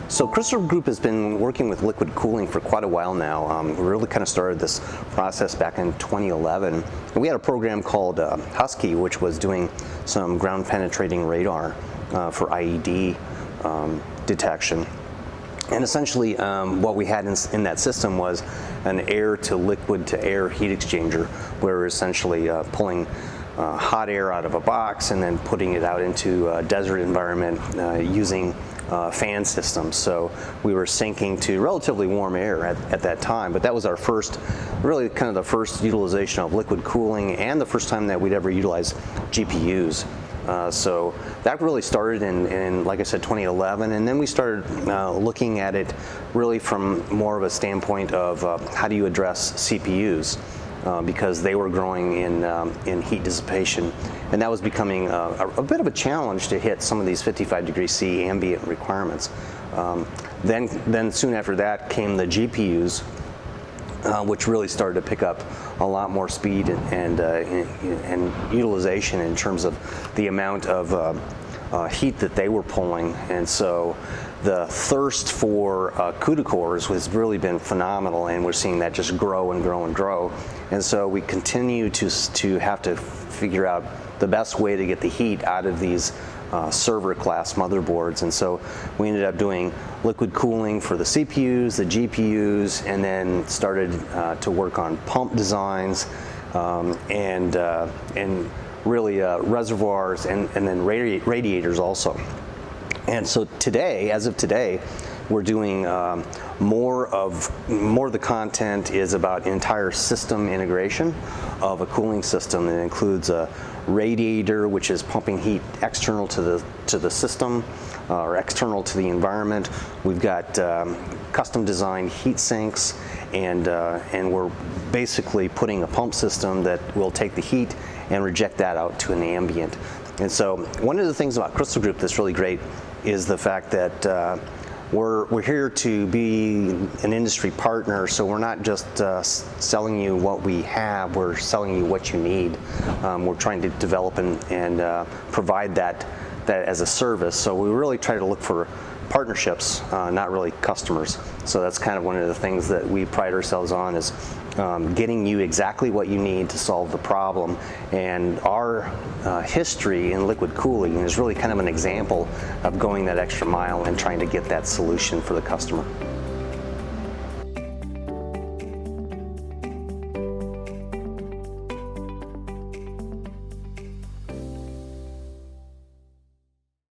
So Crystal Group has been working with liquid cooling for quite a while now. We really kind of started this process back in 2011. And we had a program called Husky, which was doing some ground penetrating radar for IED detection. And essentially what we had in that system was an air to liquid to air heat exchanger, where we're essentially pulling hot air out of a box and then putting it out into a desert environment using fan systems. So we were sinking to relatively warm air at that time, but that was our first, really kind of the first utilization of liquid cooling and the first time that we'd ever utilized GPUs. So that really started in, like I said, 2011, and then we started looking at it really from more of a standpoint of how do you address CPUs, because they were growing in heat dissipation, and that was becoming a bit of a challenge to hit some of these 55 degrees C ambient requirements. Then soon after that came the GPUs, which really started to pick up a lot more speed and utilization in terms of the amount of heat that they were pulling. And so the thirst for CUDA cores has really been phenomenal, and we're seeing that just grow and grow and grow. And so we continue to have to figure out the best way to get the heat out of these server class motherboards. And so we ended up doing liquid cooling for the CPUs, the GPUs, and then started to work on pump designs and really reservoirs and then radiators also. And so today, as of today, we're doing more of the content is about entire system integration of a cooling system that includes a radiator, which is pumping heat external to the system or external to the environment. We've got custom designed heat sinks, and we're basically putting a pump system that will take the heat and reject that out to an ambient. And so one of the things about Crystal Group that's really great is the fact that we're here to be an industry partner, so we're not just selling you what we have, we're selling you what you need. We're trying to develop and provide that as a service, so we really try to look for partnerships, not really customers. So that's kind of one of the things that we pride ourselves on, is getting you exactly what you need to solve the problem. And our history in liquid cooling is really kind of an example of going that extra mile and trying to get that solution for the customer.